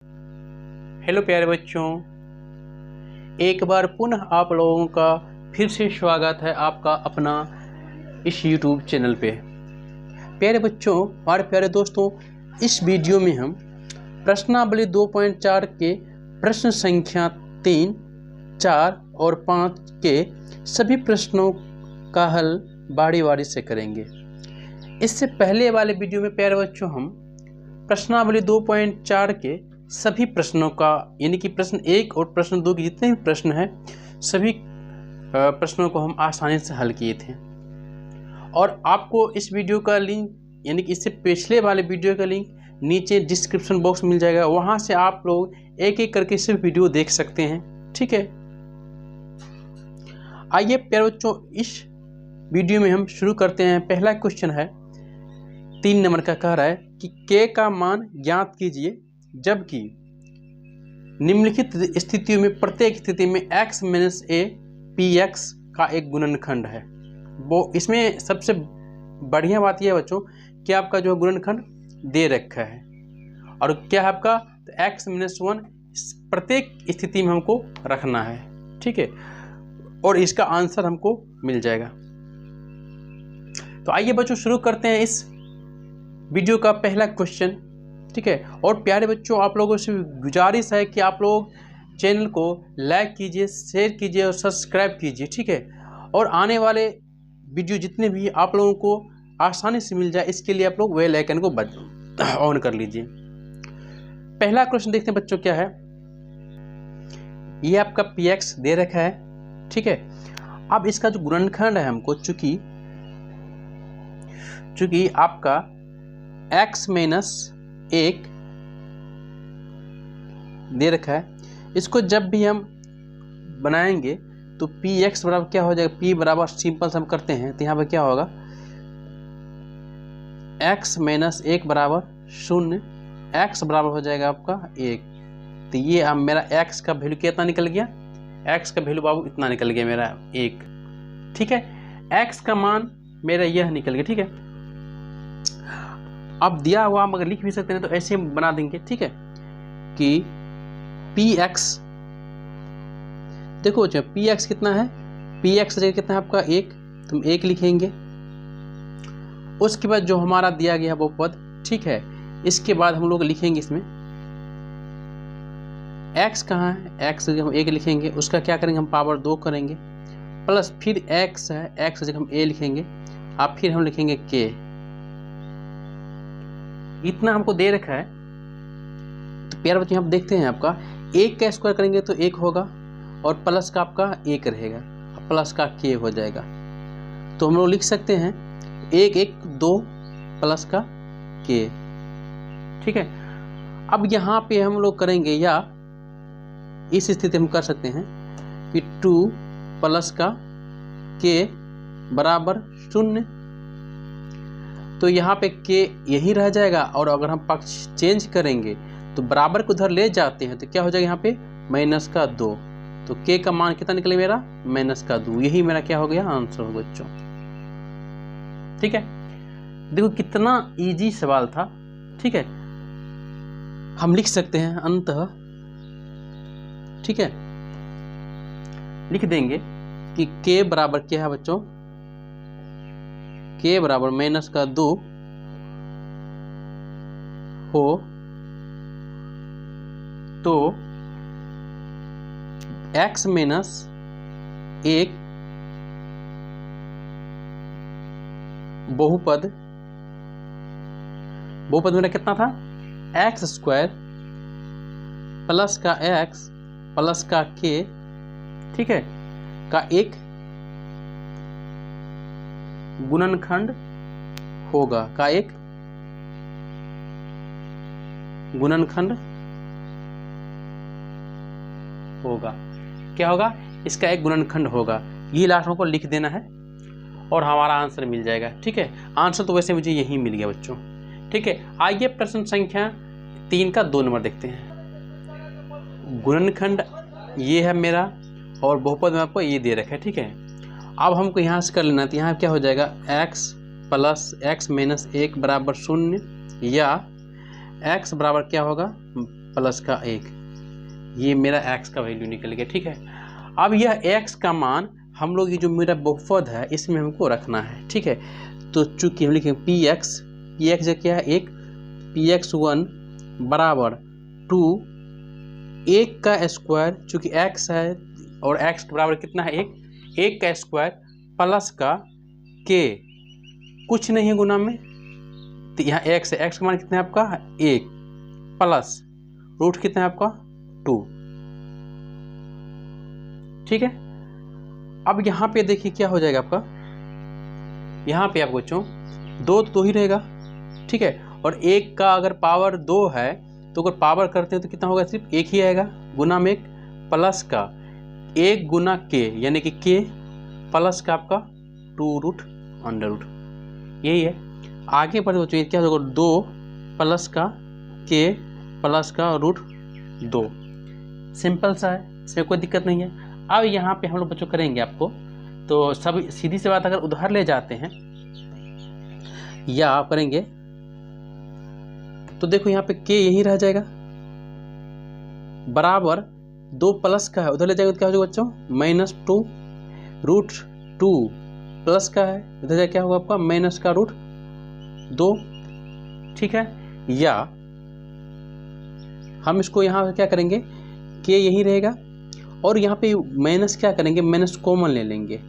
Hello प्यारे बच्चों, एक बार पुनः आप लोगों का फिर से स्वागत है आपका अपना इस YouTube चैनल पे। प्यारे बच्चों, हमारे प्यारे दोस्तों, इस वीडियो में हम प्रश्नावली 2.4 के प्रश्न संख्या 3, 4 और 5 के सभी प्रश्नों का हल बारी बारी से करेंगे। इससे पहले वाले वीडियो में प्यारे बच्चों हम प्रश्नावली 2.4 के सभी प्रश्नों का यानी कि प्रश्न 1 और प्रश्न 2 के जितने भी प्रश्न हैं सभी प्रश्नों को हम आसानी से हल किए थे। और आपको इस वीडियो का लिंक यानी कि इससे पिछले वाले वीडियो का लिंक नीचे डिस्क्रिप्शन बॉक्स में मिल जाएगा, वहाँ से आप लोग एक एक करके सिर्फ वीडियो देख सकते हैं। ठीक है, आइए प्यारे बच्चों, इस वीडियो में हम शुरू करते हैं। पहला क्वेश्चन है 3 नंबर का, कह रहा है कि k का मान ज्ञात कीजिए जबकि निम्नलिखित स्थितियों में प्रत्येक स्थिति में x माइनस a px का एक गुणनखंड है। वो इसमें सबसे बढ़िया बात यह है बच्चों कि आपका जो गुणनखंड दे रखा है और क्या है आपका, तो x माइनस 1 प्रत्येक स्थिति में हमको रखना है। ठीक है, और इसका आंसर हमको मिल जाएगा। तो आइए बच्चों शुरू करते हैं इस वीडियो का पहला क्वेश्चन। ठीक है, और प्यारे बच्चों, आप लोगों से गुजारिश है कि आप लोग चैनल को लाइक कीजिए, शेयर कीजिए और सब्सक्राइब कीजिए। ठीक है, और आने वाले वीडियो जितने भी आप लोगों को आसानी से मिल जाए इसके लिए आप लोग बेल आइकन को ऑन कर लीजिए। पहला क्वेश्चन देखते हैं बच्चों क्या है। ये आपका px दे रखा है। ठीक है, अब इसका जो गुणनखंड है हमको चूंकि आपका x माइनस 1 दे रखा है, इसको जब भी हम बनाएंगे तो px बराबर क्या हो जाएगा, p बराबर सिंपल से हम करते हैं तो यहाँ पे क्या होगा, x माइनस 1 बराबर 0, x बराबर हो जाएगा आपका 1। तो ये अब मेरा x का वैल्यू कितना निकल गया, x का वैल्यू बाबू इतना निकल गया मेरा 1। ठीक है, x का मान मेरा यह निकल गया। ठीक है, अब दिया हुआ हम अगर लिख भी सकते हैं तो ऐसे बना देंगे। ठीक है, कि px देखो बच्चों, px कितना है, px जगह कितना है आपका 1, तुम 1 लिखेंगे। उसके बाद जो हमारा दिया गया वो पद, ठीक है, इसके बाद हम लोग लिखेंगे इसमें x कहाँ है, x जगह हम 1 लिखेंगे। उसका क्या करेंगे, हम पावर 2 करेंगे, प्लस फिर x है, x जगह हम a लिखेंगे, अब फिर हम लिखेंगे k। इतना हमको दे रखा है। तो प्यारे बच्चों हम देखते हैं आपका 1 का स्क्वायर करेंगे तो 1 होगा और प्लस का आपका 1 रहेगा, प्लस का k हो जाएगा। तो हम लोग लिख सकते हैं 1 1 2 प्लस का k। ठीक है, अब यहाँ पे हम लोग करेंगे, या इस स्थिति में कर सकते हैं कि 2 प्लस का k बराबर 0। तो यहाँ पे k यही रह जाएगा, और अगर हम पक्ष चेंज करेंगे तो बराबर को उधर ले जाते हैं तो क्या हो जाएगा यहाँ पे माइनस का 2। तो k का मान कितना निकले मेरा, माइनस का 2। यही मेरा क्या हो गया, आंसर हो बच्चों। ठीक है, देखो कितना इजी सवाल था। ठीक है, हम लिख सकते हैं अंततः, ठीक है, लिख देंगे कि k बराबर क्या है बच्चों, k बराबर माइनस का 2 हो तो x माइनस 1 बहुपद मेरा कितना था, x स्क्वायर प्लस का x प्लस का k, ठीक है, का एक गुणनखंड होगा, का एक गुणनखंड होगा। क्या होगा, इसका एक गुणनखंड होगा। ये लास्ट में को लिख देना है और हमारा आंसर मिल जाएगा। ठीक है, आंसर तो वैसे मुझे यही मिल गया बच्चों। ठीक है, आइए प्रश्न संख्या 3 का 2 नंबर देखते हैं। गुणनखंड ये है मेरा और बहुपद में आपको ये दे रखा है। ठीक है, अब हमको यहाँ से कर लेना है, तो यहाँ क्या हो जाएगा x प्लस x माइनस 1 बराबर 0, या x बराबर क्या होगा प्लस का 1, ये मेरा x का वैल्यू निकल गया। ठीक है, अब यह x का मान हम लोग ये जो मेरा बहुपद है इसमें हमको रखना है। ठीक है, तो चूंकि हम लिखेंगे पी एक्स क्या है 1, px1 बराबर 2 1 का स्क्वायर, चूंकि x है और x के बराबर कितना है 1 का स्क्वायर प्लस का k, कुछ नहीं है गुना में, तो यहाँ x है, x का मान कितना है आपका 1 प्लस रूट कितना है आपका 2। ठीक है, अब यहाँ पे देखिए क्या हो जाएगा आपका, यहाँ पे आपको बच्चों 2 तो 2 ही रहेगा। ठीक है, और 1 का अगर पावर 2 है तो अगर पावर करते हैं तो कितना होगा, सिर्फ 1 ही आएगा, गुना में 1 प्लस का 1 गुना k, यानी कि k प्लस का आपका 2 रूट अंडर रूट, यही है। आगे बढ़ते बच्चों क्या होगा, 2 प्लस का k प्लस का रूट 2, सिंपल सा है, इसमें कोई दिक्कत नहीं है। अब यहाँ पे हम लोग बच्चों करेंगे आपको, तो सब सीधी सी बात, अगर उधार ले जाते हैं या आप करेंगे तो देखो यहाँ पे k यही रह जाएगा, बराबर 2 प्लस का है, उधर ले जाएंगे तो क्या हो जाएगा बच्चों -2 रूट 2 प्लस का है, इधर जाए क्या होगा आपका माइनस का रूट 2। ठीक है, या हम इसको यहाँ क्या करेंगे, k यही रहेगा और यहाँ पे माइनस क्या करेंगे, माइनस कॉमन ले लेंगे,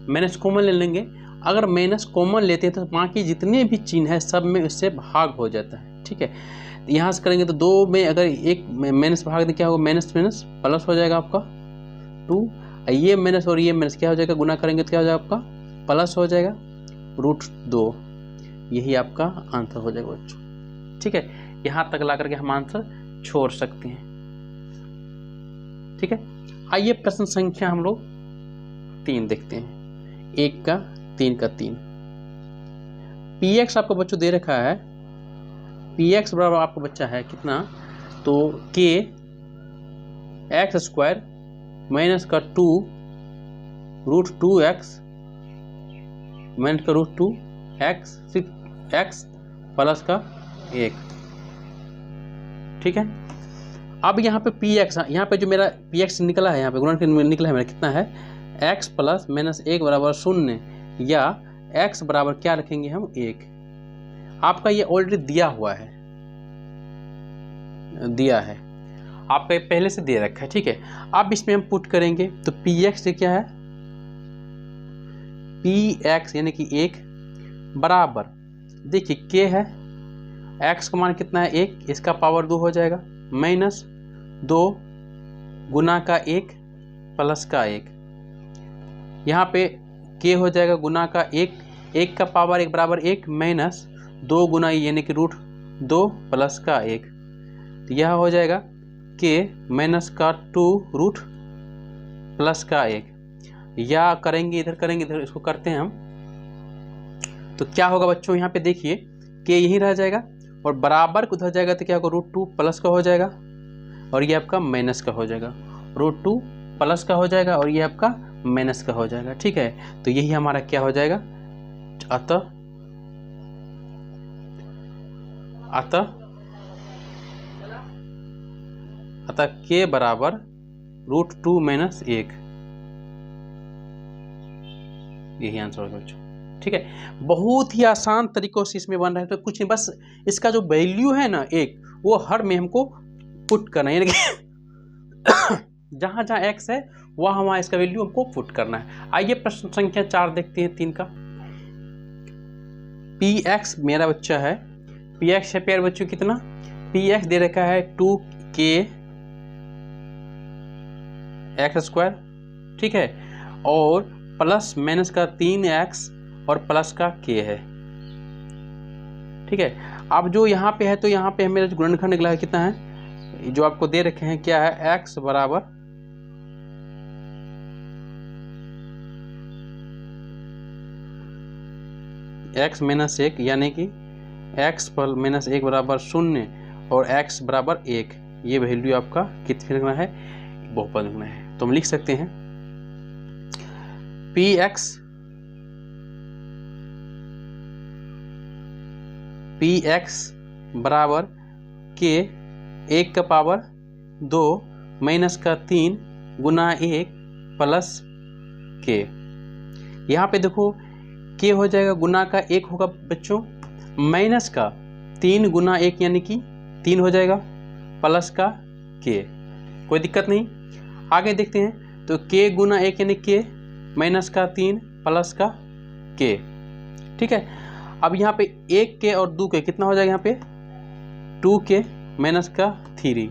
माइनस कॉमन ले लेंगे। अगर माइनस कॉमन लेते हैं तो बाकी जितने भी चिन्ह है सब में इससे भाग हो जाता है। ठीक है, यहाँ से करेंगे तो 2 में अगर एक माइनस भाग दे क्या होगा, माइनस माइनस प्लस हो जाएगा आपका 2, ये माइनस और ये माइनस क्या हो जाएगा, गुना करेंगे तो क्या हो जाएगा आपका प्लस हो जाएगा रूट 2, यही आपका आंसर हो जाएगा बच्चों। ठीक है, यहाँ तक ला करके हम आंसर छोड़ सकते हैं। ठीक है, आइए प्रश्न संख्या हम लोग 3 देखते हैं, 1 का 3 का 3। px आपको बच्चों दे रखा है, px बराबर आपका बच्चा है कितना, तो k x स्क्वायर माइनस का 2 रूट 2x माइनस का रूट 2x, सिर्फ x प्लस का 1। ठीक है, अब यहाँ पे px, यहाँ पे जो मेरा px निकला है, यहाँ पे गुणनखंड निकला है मेरा कितना है, x प्लस माइनस 1 बराबर 0, या x बराबर क्या रखेंगे हम 1। आपका ये ऑलरेडी दिया हुआ है, दिया है आपका ये पहले से दे रखा है। ठीक है, अब इसमें हम पुट करेंगे तो px से क्या है, px यानी कि 1 बराबर, देखिए k है, x का मान कितना है 1, इसका पावर 2 हो जाएगा, माइनस 2 गुना का 1 प्लस का 1, यहाँ पे k हो जाएगा गुना का 1 का पावर 1 बराबर 1 माइनस 2 गुना यानी कि रूट 2 प्लस का 1, तो यह हो जाएगा k माइनस का 2 रूट प्लस का 1, या करेंगे इधर इसको करते हैं हम, तो क्या होगा बच्चों, यहाँ पे देखिए k यही रह जाएगा और बराबर को उधर जाएगा तो क्या होगा, रूट 2 प्लस का हो जाएगा और ये आपका माइनस का हो जाएगा, रूट 2 प्लस का हो जाएगा और ये आपका माइनस का हो जाएगा। ठीक है, तो यही हमारा क्या हो जाएगा, अतः k बराबर रूट 2 माइनस 1, यही आंसर होगा बच्चों। ठीक है, बहुत ही आसान तरीकों से इसमें बन रहा है, तो कुछ नहीं, बस इसका जो वैल्यू है ना 1, वो हर में हमको पुट करना है, यानी कि जहां जहां x है वहां वहां इसका वैल्यू हमको पुट करना है। आइए प्रश्न संख्या 4 देखते हैं, 3 का। px मेरा बच्चा है, px है प्यारे बच्चों कितना, px दे रखा है 2k x स्क्वायर। ठीक है, और प्लस माइनस का 3x और प्लस का k है। ठीक है, अब जो यहाँ पे है तो यहाँ पे मेरा जो गुणनखंड निकला है कितना है, जो आपको दे रखे हैं क्या है, x बराबर x माइनस 1, यानी कि x पर माइनस 1 बराबर 0 और x बराबर 1, ये वैल्यू आपका कितने लिखना है, बहुपद लिखना है। तो हम लिख सकते हैं px बराबर k 1 का पावर 2 माइनस का 3 गुना 1 प्लस के। यहाँ पे देखो के हो जाएगा गुना का 1 होगा बच्चों, माइनस का 3 गुना 1 यानी कि 3 हो जाएगा, प्लस का के। कोई दिक्कत नहीं। आगे देखते हैं तो के गुना 1 यानी के, माइनस का 3 प्लस का के। ठीक है, अब यहाँ पे 1 के और 2 के कितना हो जाएगा, यहाँ पे 2 के माइनस का 3,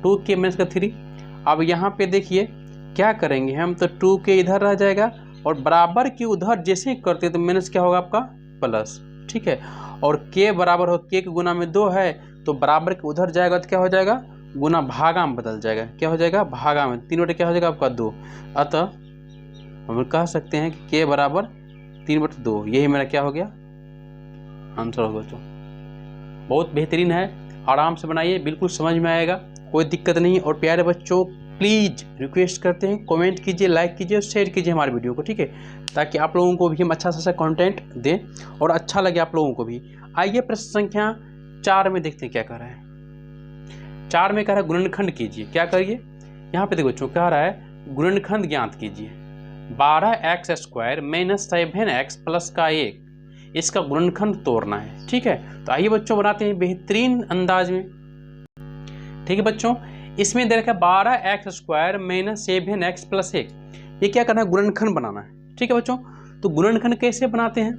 2 के माइनस का 3। अब यहाँ पे देखिए क्या करेंगे हम, तो 2 के इधर रह जाएगा और बराबर के उधर जैसे ही करते तो माइनस क्या होगा आपका प्लस। ठीक है, और के बराबर हो, के गुना में 2 है तो बराबर के उधर जाएगा तो क्या हो जाएगा, गुना भागा में बदल जाएगा। क्या हो जाएगा, भागा में। 3 बटे क्या हो जाएगा आपका 2। अतः हम कह सकते हैं कि के बराबर 3 बटे 2। यही मेरा क्या हो गया, आंसर होगा बच्चों। बहुत बेहतरीन है, आराम से बनाइए, बिल्कुल समझ में आएगा, कोई दिक्कत नहीं। और प्यारे बच्चों प्लीज़ रिक्वेस्ट करते हैं कमेंट कीजिए, लाइक कीजिए और शेयर कीजिए हमारे वीडियो को। ठीक है, ताकि आप लोगों को भी हम अच्छा सा कंटेंट दें और अच्छा लगे आप लोगों को भी। आइए प्रश्न संख्या 4 में देखते हैं क्या कह रहा है। 4 में कह रहा है गुणनखंड कीजिए। क्या करिए, यहाँ पे देखो बच्चों कह रहा है गुणनखंड ज्ञात कीजिए। 12x² माइनस 7x प्लस का 1, इसका गुणनखंड तोड़ना है। ठीक है, तो आइए बच्चों बनाते हैं बेहतरीन अंदाज में। ठीक है बच्चों, इसमें दे रखा है 12x² माइनस 7x प्लस 1। ये क्या करना है, गुणनखंड बनाना है। ठीक है बच्चों, तो गुणनखंड कैसे बनाते हैं,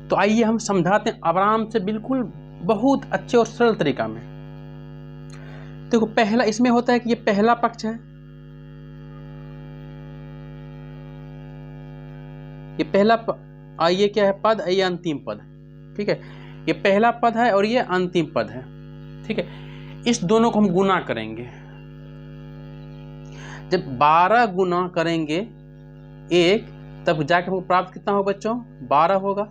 तो आइए हम समझाते हैं आराम से, बिल्कुल बहुत अच्छे और सरल तरीका में। देखो पहला इसमें होता है कि ये पहला पक्ष है, ये पहला आइए क्या है पद, ये अंतिम पद। ठीक है, ये पहला पद है और ये अंतिम पद है। ठीक है, इस दोनों को हम गुना करेंगे। जब 12 गुना करेंगे 1 तब जाके हमको प्राप्त कितना होगा बच्चों, 12 होगा।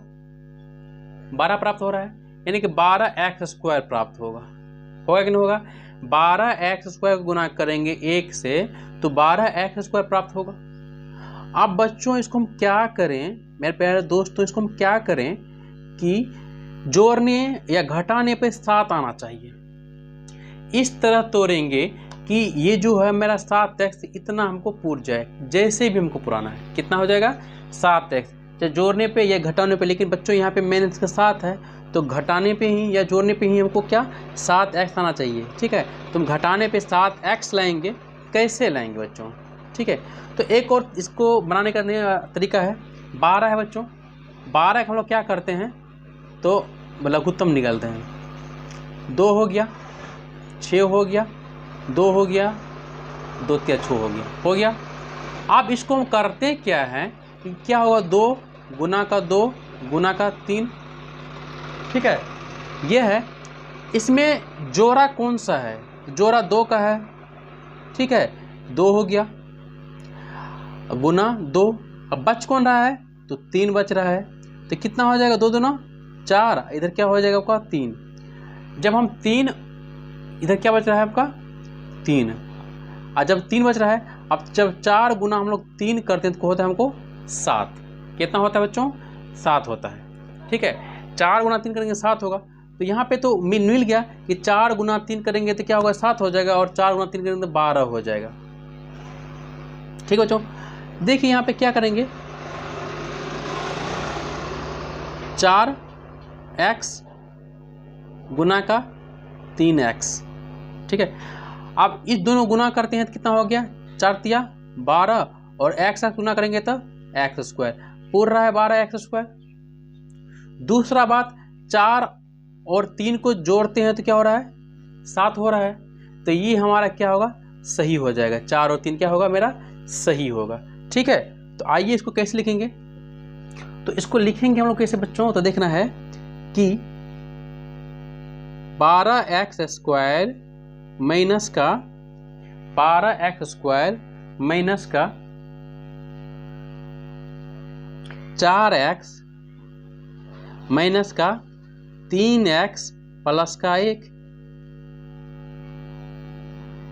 12 प्राप्त हो रहा है, यानी कि 12x² प्राप्त होगा कि नहीं होगा। 12x² गुना करेंगे 1 से तो 12x² प्राप्त होगा। अब बच्चों इसको हम क्या करें मेरे प्यारे दोस्तों, इसको हम क्या करें कि जोड़ने या घटाने पे 7 आना चाहिए। इस तरह तोड़ेंगे कि ये जो है मेरा 7x इतना हमको पूर जाए, जैसे भी हमको पुराना है। कितना हो जाएगा 7x, चाहे जोड़ने पे या घटाने पे। लेकिन बच्चों यहाँ पे माइनस का 7 है तो घटाने पे ही या जोड़ने पे ही हमको क्या 7x आना चाहिए। ठीक है, तुम घटाने पे 7x लाएंगे, कैसे लाएंगे बच्चों। ठीक है, तो एक और इसको बनाने का तरीका है। 12 है बच्चों, 12 हम लोग क्या करते हैं तो लघुत्तम निकालते हैं। 2 हो गया, 6 हो गया, 2 हो गया, 2 3 6 हो गया। अब इसको हम करते क्या है कि क्या होगा, 2 गुना का 2 गुना का 3। ठीक है, ये है। इसमें जोड़ा कौन सा है, जोड़ा 2 का है। ठीक है, 2 हो गया गुना 2। अब बच कौन रहा है, तो 3 बच रहा है। तो कितना हो जाएगा, 2 दूना 4, इधर क्या हो जाएगा आपका 3। जब हम 3, इधर क्या बच रहा है आपका 3, और जब 3 बच रहा है, अब जब 4 गुना हम लोग 3 करते हैं तो होता है हमको 7। कितना होता है बच्चों, 7 होता है। ठीक है, 4 गुना 3 करेंगे 7 होगा। तो यहाँ पे तो मिल गया कि 4 गुना 3 करेंगे तो क्या होगा 7 हो जाएगा, और 4 गुना 3 करेंगे तो 12 हो जाएगा। ठीक है बच्चों, देखिए यहाँ पे क्या करेंगे, 4x गुना का 3x। ठीक है, अब इस दोनों गुना करते हैं तो कितना हो गया, 4 तिया 12, और x गुना करेंगे तो x², पूरा रहा है 12x²। दूसरा बात, 4 और 3 को जोड़ते हैं तो क्या हो रहा है, 7 हो रहा है। तो ये हमारा क्या होगा, सही हो जाएगा। 4 और 3 क्या होगा, मेरा सही होगा। ठीक है, तो आइए इसको कैसे लिखेंगे, तो इसको लिखेंगे हम लोग कैसे बच्चों, तो देखना है कि 12x² माइनस का 12x² माइनस का 4x माइनस का 3x प्लस का 1।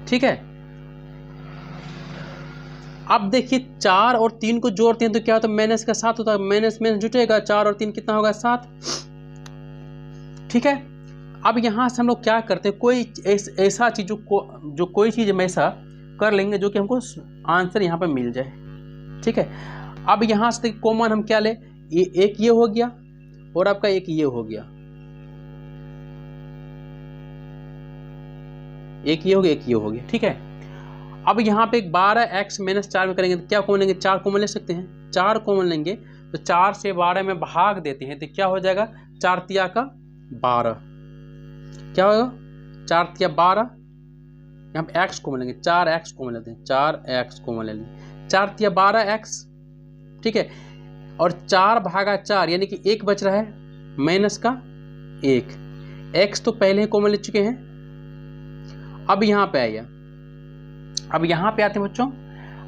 ठीक है, अब देखिए 4 और 3 को जोड़ते हैं तो क्या होता है, माइनस का 7 होता है। माइनस में जुटेगा, 4 और 3 कितना होगा 7। ठीक है, अब यहाँ से हम लोग क्या करते हैं, कोई ऐसा चीज़ जो कोई चीज़ हम ऐसा कर लेंगे जो कि हमको आंसर यहाँ पे मिल जाए। ठीक है, अब यहाँ से कॉमन हम क्या ले, एक ये हो गया और आपका एक ये हो गया, एक ये हो गया, एक ये हो गया। ठीक है, अब यहाँ पे 12x - 4 में करेंगे तो क्या कॉमन लेंगे, 4 कॉमन ले सकते हैं। 4 कॉमन लेंगे तो 4 से 12 में भाग देते हैं तो क्या हो जाएगा, 4 तिया का 12, क्या होगा 4 तिया 12। यहाँ पे x कॉमन लेंगे, 4x कॉमन लेते हैं, 4x कॉमन ले लेंगे, 4 तिया 12x। ठीक है, और 4 भागा 4 यानी कि 1 बच रहा है माइनस का 1, x तो पहले ही कॉमन ले चुके हैं। अब यहाँ पे आइए, अब यहाँ पे आते हैं बच्चों।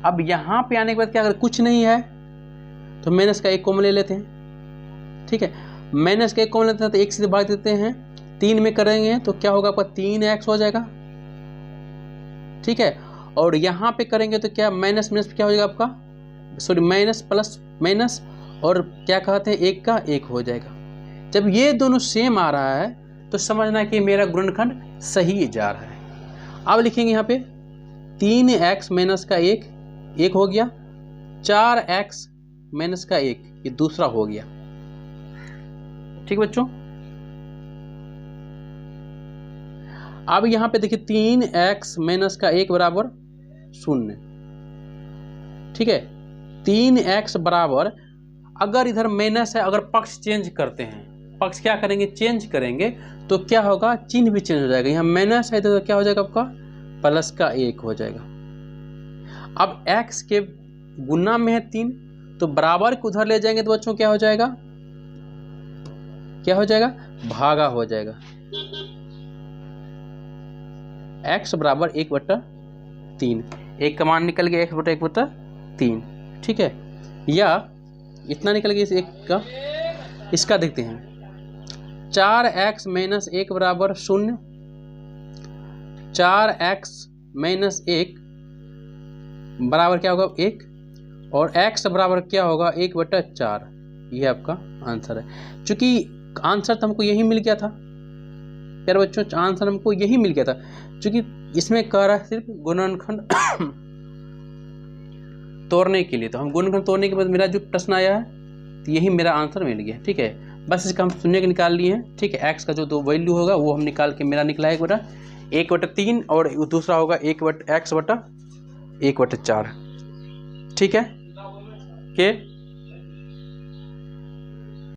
अब यहाँ पे आने के बाद क्या, अगर कुछ नहीं है तो माइनस का 1 कॉमन ले लेते हैं। ठीक है, माइनस का 1 कॉमन लेते हैं तो 1 से भाग देते हैं, 3 में करेंगे तो क्या होगा आपका 3x हो जाएगा। ठीक है, और यहाँ पे करेंगे तो क्या माइनस माइनस क्या हो जाएगा आपका, सॉरी माइनस प्लस माइनस, और क्या कहते हैं 1 का 1 हो जाएगा। जब ये दोनों सेम आ रहा है तो समझना कि मेरा गुणनखंड सही जा रहा है। अब लिखेंगे यहाँ पे 3x माइनस का 1, 1 हो गया, 4x माइनस का 1, ये दूसरा हो गया। ठीक बच्चों, अब यहाँ पे देखिए 3x माइनस का 1 बराबर 0। ठीक है, 3x बराबर, अगर इधर माइनस है, अगर पक्ष चेंज करते हैं, पक्ष क्या करेंगे चेंज करेंगे तो क्या होगा, चिन्ह भी चेंज हो जाएगा। यहाँ माइनस है तो क्या हो जाएगा आपका प्लस का 1 हो जाएगा। अब x के गुना में है 3 तो बराबर को उधर ले जाएंगे तो बच्चों क्या हो जाएगा, क्या हो जाएगा, भागा हो जाएगा। x बराबर 1/3, एक का मान निकल गया 1/1/3। ठीक है, या इतना निकल गया इस एक का। इसका देखते हैं, 4x माइनस 1 बराबर 0, 4x माइनस 1 बराबर क्या होगा 1, और x बराबर क्या होगा 1/4। यह आपका आंसर है। चूंकि आंसर तो हमको यही मिल गया था यार बच्चों, आंसर हमको यही मिल गया था, चूंकि इसमें कह रहा है सिर्फ गुणनखंड तोड़ने के लिए। तो हम गुणनखंड तोड़ने के बाद मेरा जो प्रश्न आया है तो यही मेरा आंसर मिल गया। ठीक है, बस इसका हम शून्य के निकाल लिए हैं। ठीक है, x का जो 2 वैल्यू होगा वो हम निकाल के मेरा निकला है 1/3 और दूसरा होगा x/1/4। ठीक है, के